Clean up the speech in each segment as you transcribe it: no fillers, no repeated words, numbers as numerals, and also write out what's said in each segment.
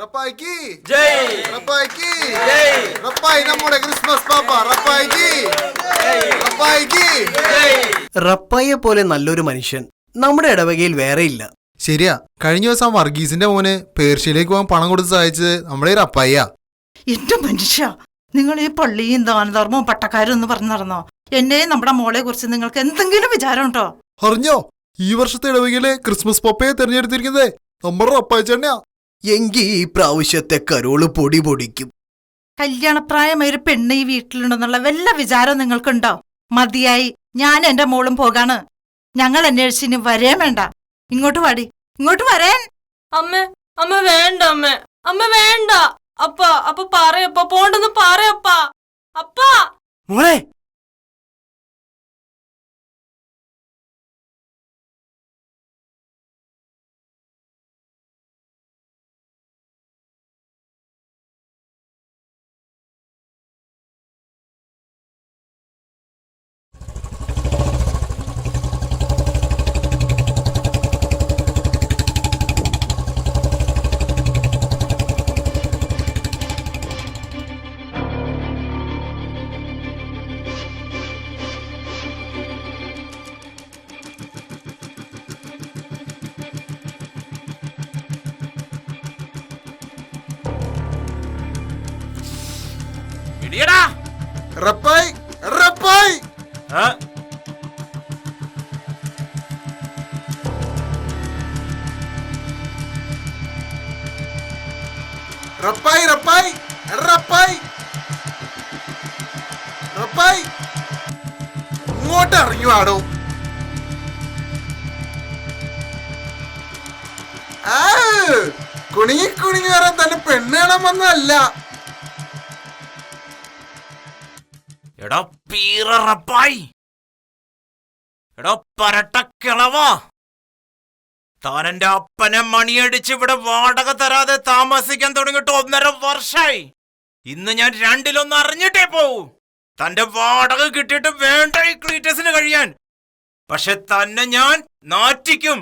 റപ്പായിക്ക് ജയ് റപ്പായിക്ക് ജയ് റപ്പായി നമ്മുടെ ക്രിസ്മസ് പാപ്പ റപ്പായിക്ക് റപ്പായിക്ക് ജയ്. റപ്പായെ പോലെ നല്ലൊരു മനുഷ്യൻ നമ്മുടെ ഇടവകയിൽ വേറെയില്ല. ശരിയാ, കഴിഞ്ഞ ദിവസം വർഗീസിന്റെ മോന് പേർഷ്യയിലേക്ക് പോകാൻ പണം കൊടുത്ത് സഹായിച്ചത് നമ്മുടെ റപ്പായിയാ. എന്റെ മനുഷ്യ, നിങ്ങൾ ഈ പള്ളിയും ദാനധർമ്മവും പട്ടക്കാരും എന്ന് പറഞ്ഞു നടന്നോ? എന്നെയും നമ്മുടെ മോളെ കുറിച്ച് നിങ്ങൾക്ക് എന്തെങ്കിലും വിചാരം ഉണ്ടോ? അറിഞ്ഞോ, ഈ വർഷത്തെ ഇടവകയിലെ ക്രിസ്മസ് പപ്പയെ തെരഞ്ഞെടുത്തിരിക്കുന്നത് നമ്മുടെ റപ്പായിച്ചെണ്ണയാ. എങ്കി ഈ പ്രാവശ്യത്തെ കരോള് പൊടി പൊടിക്കും. കല്യാണപ്രായമായ ഒരു പെണ്ണ് ഈ വീട്ടിലുണ്ടെന്നുള്ള വല്ല വിചാരം നിങ്ങൾക്കുണ്ടോ? മതിയായി, ഞാൻ എന്റെ മോളും പോകാണ്. ഞങ്ങൾ അന്വേഷിച്ച് ഇനി വരേ വേണ്ട. ഇങ്ങോട്ട് വാടി, ഇങ്ങോട്ട് വരാൻ. അമ്മ വേണ്ട, അമ്മ വേണ്ട. അപ്പ പറയപ്പ പോണ്ടെന്ന് പറയപ്പ. അപ്പാ മോളെ, ഇടിയടാ. റപ്പായി റപ്പായി ആ? റപ്പായി റപ്പായി റപ്പായി റപ്പായി ഇങ്ങോട്ട് ഇറങ്ങുവാടോ. കുണുങ്ങി കുണുങ്ങി വരാൻ തന്നെ പെണ്ണ് കാണാൻ വന്നതല്ല. എടാ പീറപ്പായി, എടാ പരട്ടക്കിളവാ, താൻ എന്റെ അപ്പനെ മണിയടിച്ച് ഇവിടെ വാടക തരാതെ താമസിക്കാൻ തുടങ്ങിയിട്ട് 1.5 വർഷമായി. ഇന്ന് ഞാൻ 2-1 അറിഞ്ഞിട്ടേ പോവും. തന്റെ വാടക കിട്ടിയിട്ട് വേണ്ട ഈ ക്ലീറ്റസിന് കഴിയാൻ. പക്ഷെ തന്നെ ഞാൻ നാറ്റിക്കും.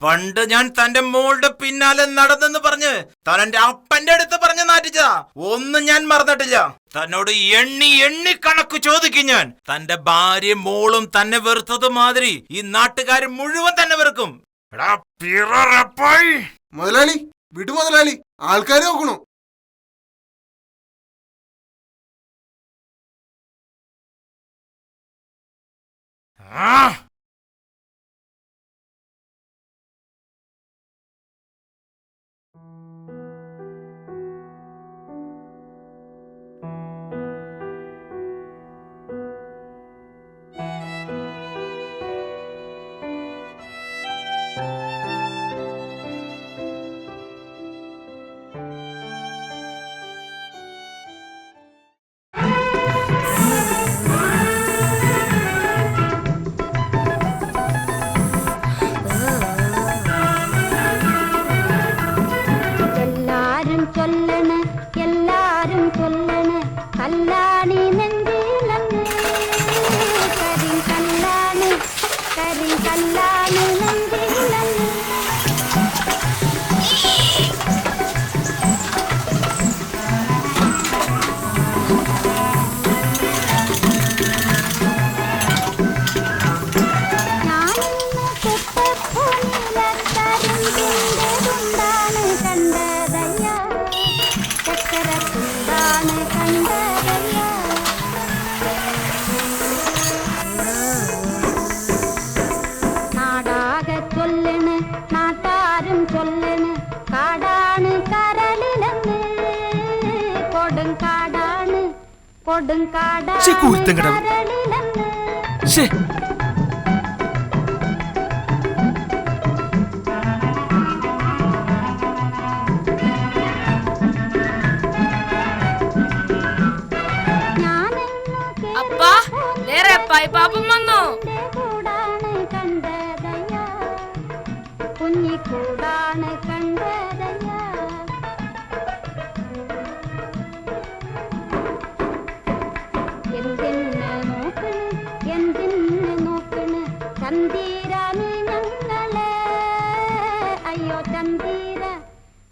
പണ്ട് ഞാൻ തന്റെ മോളുടെ പിന്നാലെ നടന്നെന്ന് പറഞ്ഞ് താൻ എന്റെ അപ്പന്റെ അടുത്ത് പറഞ്ഞ് നാറ്റിച്ചതാ. ഒന്നും ഞാൻ മറന്നിട്ടില്ല. തന്നോട് എണ്ണി എണ്ണി കണക്ക് ചോദിക്കും ഞാൻ. തന്റെ ഭാര്യയും മോളും തന്നെ വെറുത്തത് മാതിരി ഈ നാട്ടുകാർ മുഴുവൻ തന്നെ വെറുക്കും. എടാ പിറപ്പായി. മുതലാളി വിടു മുതലാളി, ആൾക്കാരെ നോക്കണു. ആ അപ്പാ നേരപ്പായി പാപ്പം വന്നു. കുഞ്ഞിക്കൂടാണ് കണ്ടതയ്യ. എന്തിന് നോക്കണ് ചന്തീരാണ് ഞങ്ങളെ. അയ്യോ ചന്തീര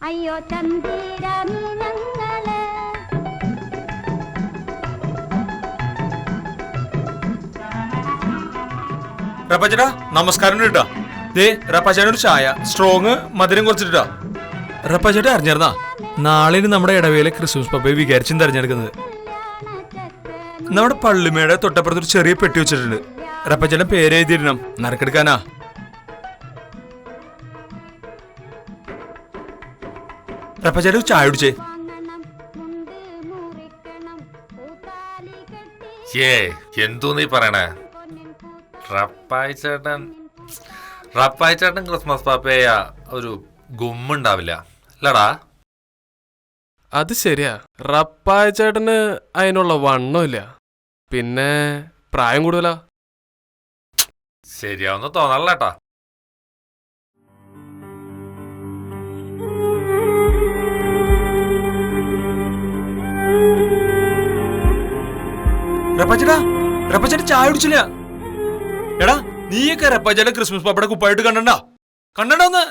അയ്യോ ചന്ദിരാനി ഞങ്ങള് റപ്പാച്ചേട്ടാ നമസ്കാരം കേട്ടാ. ദേ റപ്പാച്ചേട്ടൻ ഒരു ചായ സ്ട്രോങ് മധുരം കുറച്ചിട്ടാ. റപ്പാച്ചേട്ടാ അറിഞ്ഞായിരുന്നാ നാളെ നമ്മുടെ ഇടവേള ക്രിസ്മസ് പപ്പയെ വികാരിച്ചും തെരഞ്ഞെടുക്കുന്നത്. നമ്മുടെ പള്ളിമേടെ തൊട്ടപ്പുറത്ത് ഒരു ചെറിയ പെട്ടി വെച്ചിട്ടുണ്ട്. റപ്പാച്ചേട്ടൻ പേര് എഴുതിയിടണം, നറുക്കെടുക്കാനാ. റപ്പാച്ചേട്ടൻ ചായ കുടിച്ചേ. എന്തോ നീ പറയണേ? റപ്പായി ചേട്ടൻ ക്രിസ്മസ് പാപ്പയ ഒരു ഗുമ്മുണ്ടാവില്ല അല്ലടാ. അത് ശരിയാ, റപ്പായ ചേട്ടന് അതിനുള്ള വണ്ണമില്ല, പിന്നെ പ്രായം കൂടുതലാ. ശരിയാവുന്ന തോന്നല്ലേട്ടാ. റപ്പാച്ചേട്ടാ ചായ കുടിച്ചില്ല. എടാ നീയൊക്കെ റപ്പാച്ചേട്ടൻ ക്രിസ്മസ് പാപ്പയുടെ കുപ്പായിട്ട് കണ്ടോന്ന്.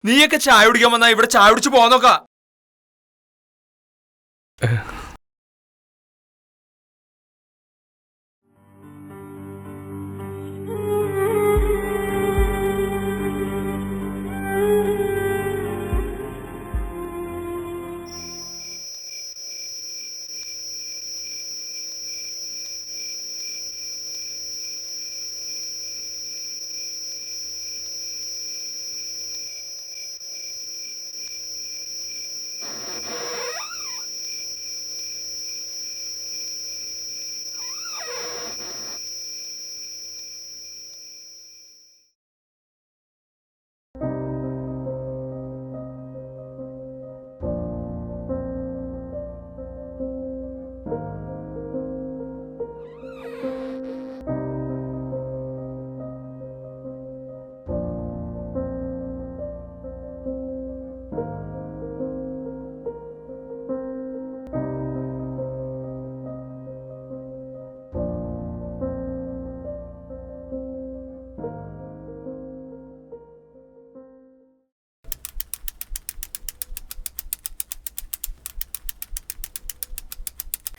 നീയൊക്കെ ചായ കുടിക്കാൻ വന്നാ ഇവിടെ ചായ കുടിച്ച് പോകാൻ നോക്കാ.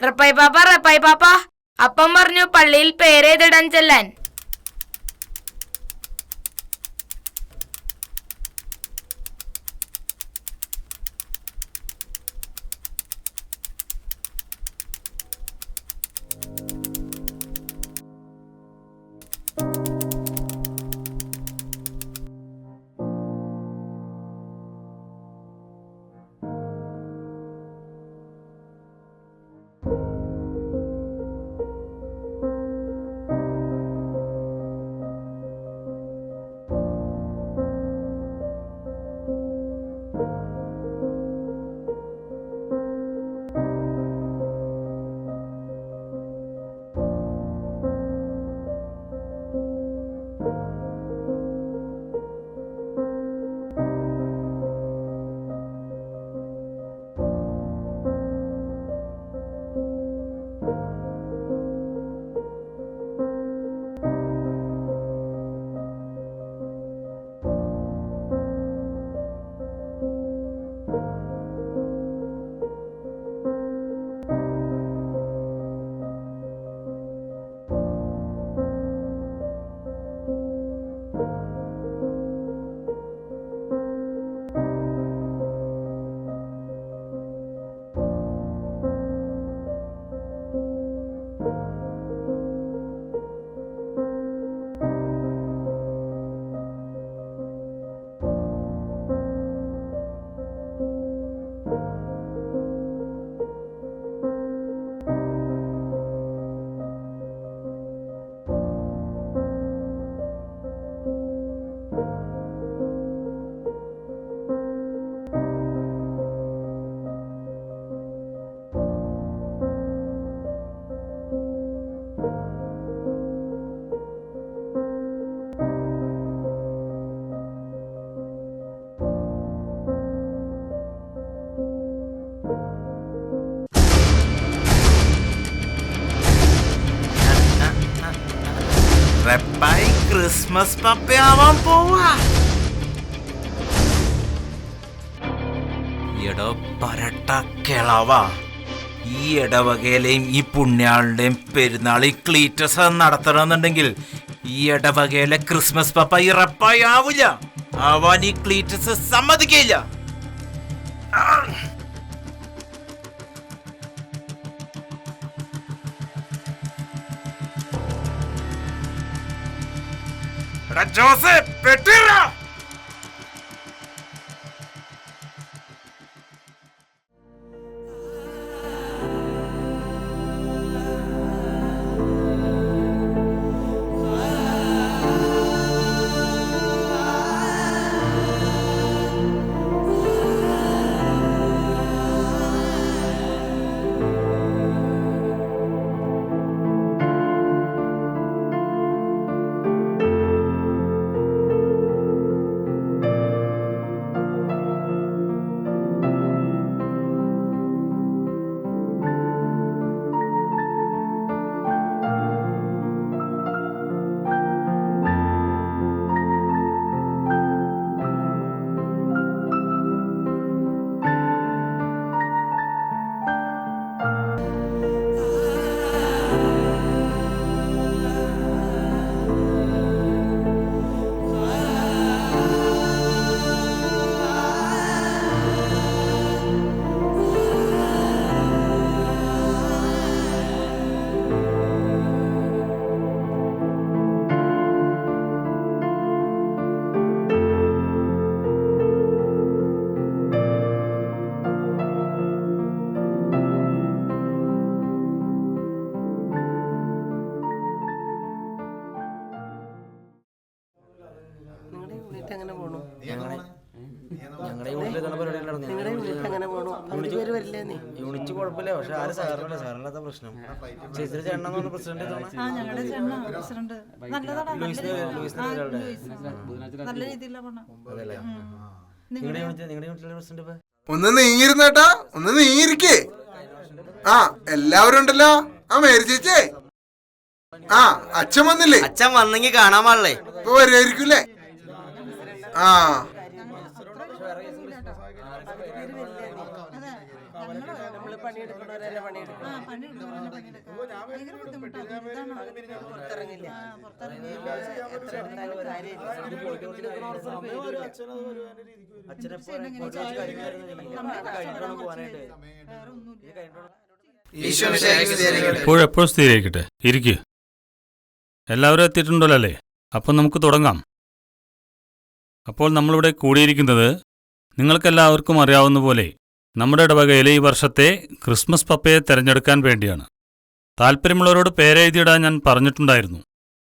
റപ്പായി പാപ്പ അപ്പം പറഞ്ഞു പള്ളിയിൽ പേരെഴുതിടാൻ ചെല്ലാൻ. റപ്പായി ക്രിസ്മസ് പപ്പയാവാൻ പോവാ. എടോ പരട്ട കിളവാ, ഈ ഇടവകയിലെയും ഈ പുണ്യാളുടെയും പെരുന്നാൾ ഈ ക്ലീറ്റസ് നടത്തണമെന്നുണ്ടെങ്കിൽ ഈ ഇടവകയിലെ ക്രിസ്മസ് പപ്പ ഈ റപ്പായി ആവില്ല. അവൻ ഈ ക്ലീറ്റസ് സമ്മതിക്കില്ല. ജോസഫ് പെട്ടിറ. യൂണിറ്റ് കുഴപ്പമില്ല, പക്ഷെ ആരും സാറിനല്ല, സാറിനല്ലാത്ത പ്രശ്നം. ചേച്ചിയുടെ ചേട്ടൻ പ്രസിഡന്റ് അതല്ലേ? നിങ്ങളുടെ യൂണിറ്റിലെ പ്രസിഡന്റ് ഇപ്പൊ ഒന്ന് നീങ്ങിരുന്നേട്ടാ, ഒന്ന് നീങ്ങിരിക്കേ. ആ എല്ലാവരും ഉണ്ടല്ലോ. ആ മേരി ചേച്ചേ, ആ അച്ഛൻ വന്നില്ലേ? അച്ഛൻ വന്നെങ്കിൽ കാണാൻ പാടില്ലേ? ഇപ്പൊ വരുമായിരിക്കൂലേ? ആ എപ്പോഴും സ്ഥിരീകരിക്കട്ടെ. ഇരിക്ക്. എല്ലാവരും എത്തിയിട്ടുണ്ടല്ലോ അല്ലേ? അപ്പം നമുക്ക് തുടങ്ങാം. അപ്പോൾ നമ്മളിവിടെ കൂടിയിരിക്കുന്നത് നിങ്ങൾക്കെല്ലാവർക്കും അറിയാവുന്ന പോലെ നമ്മുടെ ഇടവകയിലെ ഈ വർഷത്തെ ക്രിസ്മസ് പപ്പയെ തിരഞ്ഞെടുക്കാൻ വേണ്ടിയാണ്. താല്പര്യമുള്ളവരോട് പേരെഴുതിയിടാൻ ഞാൻ പറഞ്ഞിട്ടുണ്ടായിരുന്നു.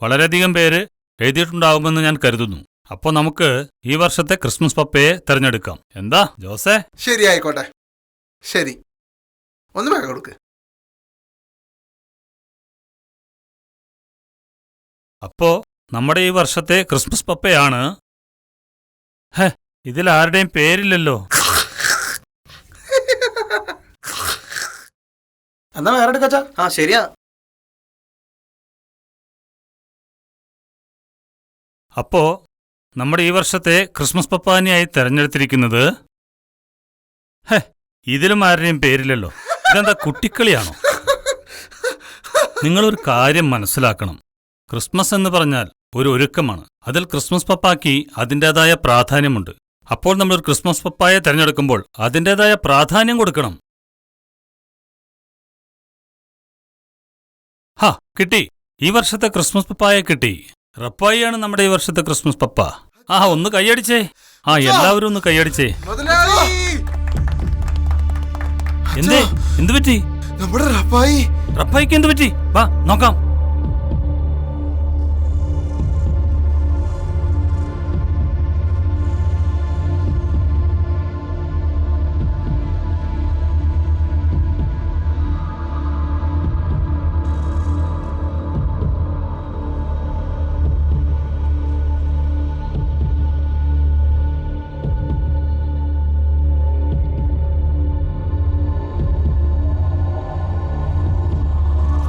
വളരെയധികം പേര് എഴുതിയിട്ടുണ്ടാവുമെന്ന് ഞാൻ കരുതുന്നു. അപ്പോൾ നമുക്ക് ഈ വർഷത്തെ ക്രിസ്മസ് പപ്പയെ തിരഞ്ഞെടുക്കാം. എന്താ ജോസേ? ശരി, ആയിക്കോട്ടെ. ശരി, ഒന്ന് വേഗം കൊടുക്ക്. അപ്പോ നമ്മുടെ ഈ വർഷത്തെ ക്രിസ്മസ് പപ്പയാണ്. ഇതിൽ ആരുടെയും പേരില്ലല്ലോ. എന്നാ വേറെ എടുക്കാച്ചാ. ആ ശരിയാ. അപ്പോ നമ്മുടെ ഈ വർഷത്തെ ക്രിസ്മസ് പപ്പാനിയായി തെരഞ്ഞെടുത്തിരിക്കുന്നത് ഇതിലും ആരുടെയും പേരില്ലല്ലോ. ഇതെന്താ കുട്ടിക്കളിയാണോ? നിങ്ങളൊരു കാര്യം മനസ്സിലാക്കണം. ക്രിസ്മസ് എന്ന് പറഞ്ഞാൽ ഒരു ഒരുക്കമാണ്. അതിൽ ക്രിസ്മസ് പപ്പായ്ക്ക് അതിൻ്റെതായ പ്രാധാന്യമുണ്ട്. അപ്പോൾ നമ്മളൊരു ക്രിസ്മസ് പപ്പായെ തിരഞ്ഞെടുക്കുമ്പോൾ അതിൻ്റെതായ പ്രാധാന്യം കൊടുക്കണം. കിട്ടി. ഈ വർഷത്തെ ക്രിസ്മസ് പപ്പായെ കിട്ടി. റപ്പായിയാണ് നമ്മുടെ ഈ വർഷത്തെ ക്രിസ്മസ് പപ്പ. ഒന്ന് കൈയടിച്ചേ. എല്ലാവരും ഒന്ന് കൈയടിച്ചേ. എന്ത് പറ്റി? നമ്മുടെ റപ്പായിക്ക് എന്ത് പറ്റി? വാ നോക്കാം.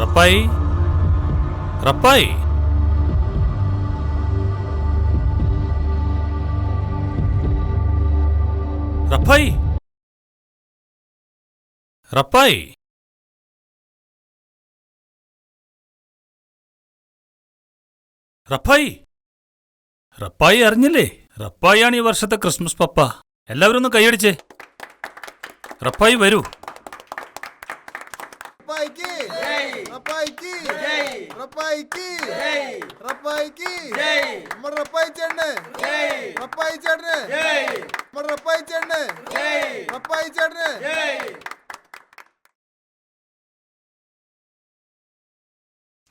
റപ്പായി, റപ്പായി, റപ്പായി. റപ്പായി റപ്പായി റപ്പായി അറിഞ്ഞില്ലേ? റപ്പായിയാണ് ഈ വർഷത്തെ ക്രിസ്മസ് പപ്പ. എല്ലാവരും ഒന്ന് കൈയടിച്ചേ. റപ്പായി വരൂ.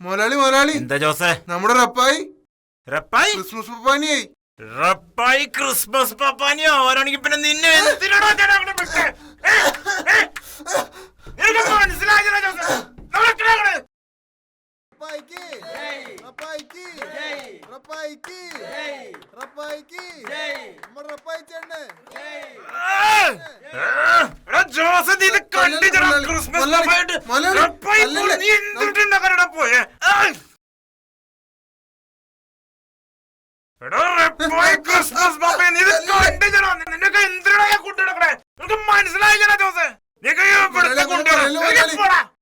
മുതലാളി മുതലാളി, എന്താ ജോസേ? നമ്മുടെ റപ്പായി റപ്പായി ക്രിസ്മസ് പപ്പാനിയായി. റപ്പായി ക്രിസ്മസ് പപ്പാനി ആവാനാണെങ്കിൽ പിന്നെ നിന്നെ എന്തിനാടാ ഞാൻ അവിടെ വിട്ടേ? നിനക്ക് മനസ്സിലായില്ല ജോസേ? നടക്കണ അങ്ങട്. എടാ ജോസേ, നീ ഇത് കണ്ടിട്ടാ ക്രിസ്മസ് പപ്പായിട്ട് റപ്പായി നീ എന്തിട്ടുണ്ടാക്കാനാ പോയെ? എടാ റപ്പായി ക്രിസ്മസ് പപ്പായ നീ ഇത് കണ്ടിട്ടാ? നിനക്ക് എന്തിനാ കൊണ്ടുനടക്കണേ? നിനക്ക് മനസ്സിലായില്ല ജോസേ?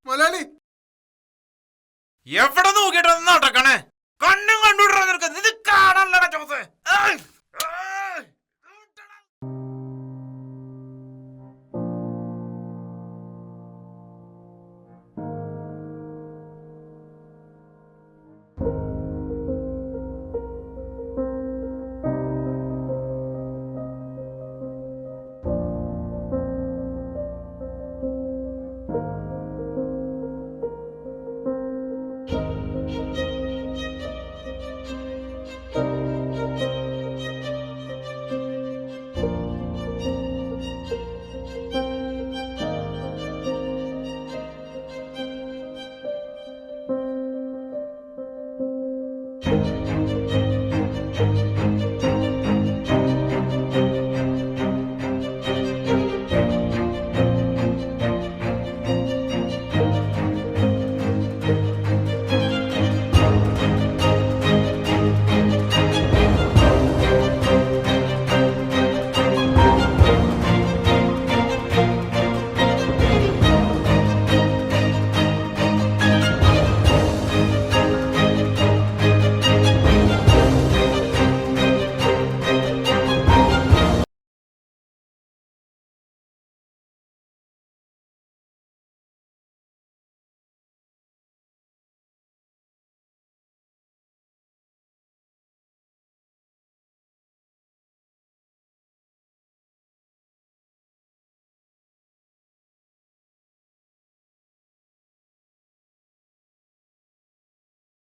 മുതലാളി എവിടെ നോക്കിട്ടാ നടക്കണേ?